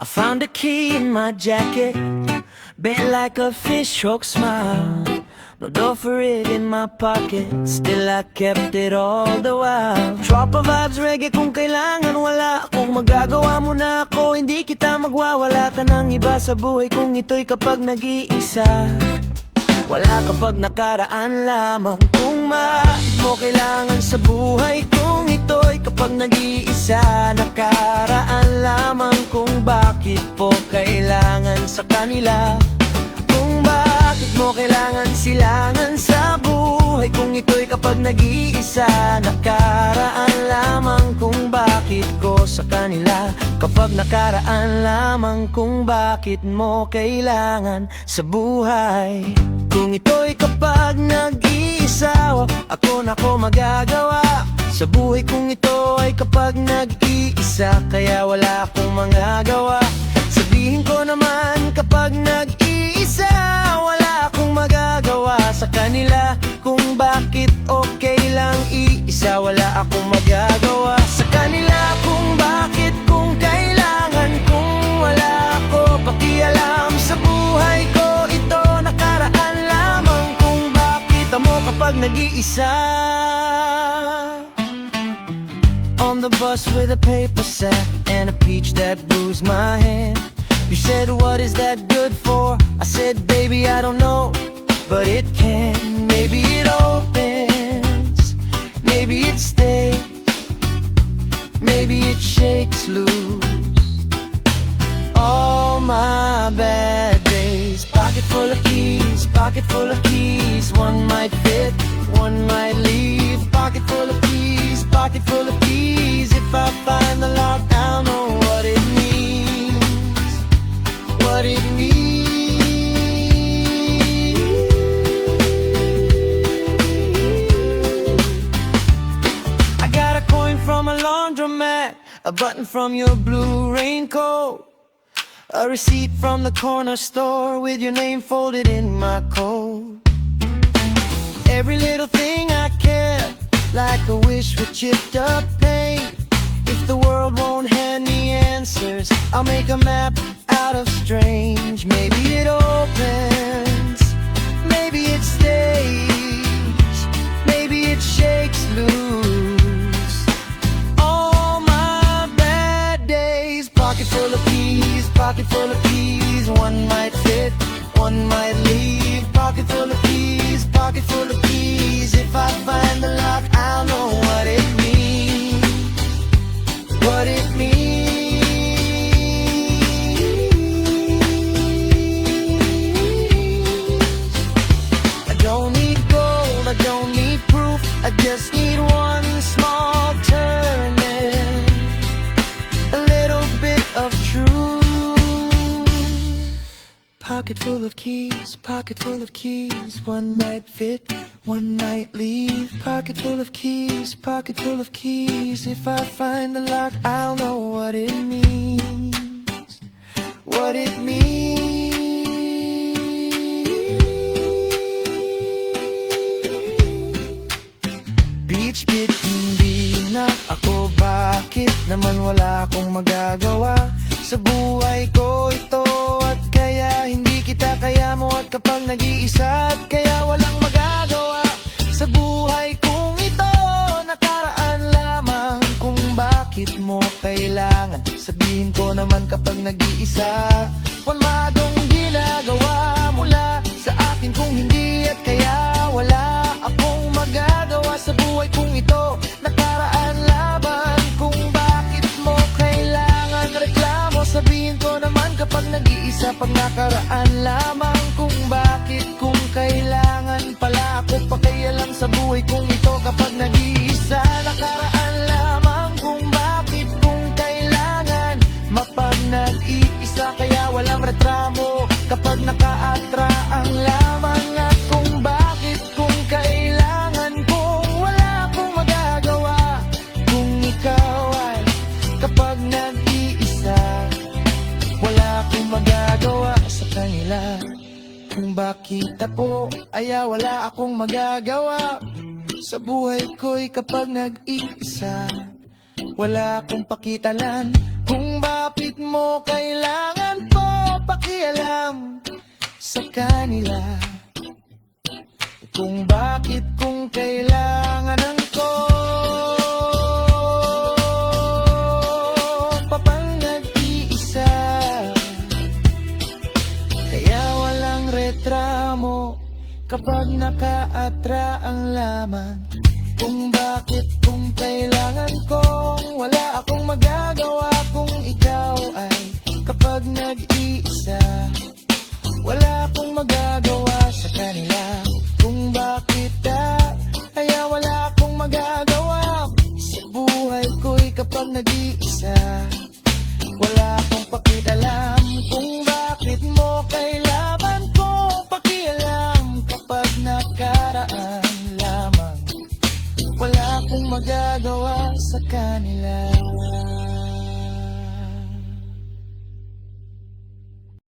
found a key in my jacket, bent like a fish hook smile. No door for it in my pocket, still I kept it all the while. Tropa vibes, reggae kung kailangan, wala akong magagawa mo na ako. Hindi kita magwawala ka ng iba sa buhay kung ito'y kapag nag-iisa. Wala kapag nakaraan lamang, kung maaari mo kailangan sa buhay kung ito'y kapag nag-iisa. Nakaraan lamang kung bakit po kailangan sa kanila, kung bakit mo kailangan silangan sa buhay kung ito'y kapag nag-iisa. Nakaraan lamang kung bakit ko sa kanila, kapag nakaraan lamang kung bakit mo kailangan sa buhay. Kung ito'y kapag nag-iisa, ako na ko magagawa sa buhay kung ito ay kapag nag-iisa. Kaya wala akong magagawa, sabihin ko naman kapag nag-iisa. Wala akong magagawa sa kanila kung bakit okay lang iisa. Wala akong magagawa sa kanila kung bakit, kung kailangan, kung wala ako pakialam sa buhay ko. Ito nakaraan lamang kung bakit mo kapag nag-iisa. On the bus with a paper sack and a peach that bruised my hand, you said, what is that good for? I said, baby, I don't know, but it can. Maybe it opens, maybe it stays, maybe it shakes loose all my bad days. Pocket full of keys, pocket full of keys. One might fit, one might leave. Pocket full of keys, pocket full of keys. If I find the lock, I'll know what it means, what it means. I got a coin from a laundromat, a button from your blue raincoat, a receipt from the corner store with your name folded in my coat. Every little thing I care, like a wish with chipped up paint. If the world won't hand me answers, I'll make a map out of strange. Maybe it opens, maybe it stays, maybe it shakes loose all my bad days. Pocket full of keys, pocket full of keys. One might fit, one might leave. Pocket full of keys, pocket full of keys. If I find the lock, I'll know what it means, what it means. I don't need gold, I don't need proof, I just need one small turning, a little bit of truth. Pocket full of keys, pocket full of keys. One might fit, one might leave. Pocket full of keys, pocket full of keys. If I find the lock, I'll know what it means, what it means. Beach kid, hindi na ako. Bakit naman wala akong magagawa sa buhay ko ito? At kaya hindi kita kaya mo, at kapag nag-iisa, at kaya walang magagawa sa buhay kung ito. Nakaraan lamang kung bakit mo kailangan, sabihin ko naman kapag nag-iisa. Walang ginagawa mula sa akin kung hindi, at kaya wala akong magagawa sa buhay kung ito. Nakaraan lamang kung bakit mo kailangan, reklamo sabihin ko naman kapag nag-iisa. Pag nakaraan lamang kung bakit, kung kailangan pala ako pakialam sa buhay kung ito kapag nag-iisa. Nakaraan lamang kung bakit, kung kailangan mapag nag-iisa. Kaya walang reklamo kapag naka-atraang lamang. At kung bakit, kung kailangan, kung wala akong magagawa kung ikaw ay kapag nag-iisa. Wala akong magagawa sa kanila kung bakit ako ay wala akong magagawa sa buhay ko'y kapag nag-iisa. Wala akong pakitalan kung Kung bakit mo kailangan ko pakialam sa kanila. Kung bakit kung kailangan ko papang nag-iisa. Kaya walang retramo kapag nakaatra ang laman. Kung bakit kung kailangan kong wala akong magagawa kung ikaw ay kapag nag-iisa. Wala akong magagawa sa kanila. Kung bakit kaya wala akong magagawa sa buhay ko'y kapag nag-iisa. Wala akong pakialam kung bakit mo kailangan ko pakialam kapag nakaraan lamang. Wala akong magagawa sa kanila.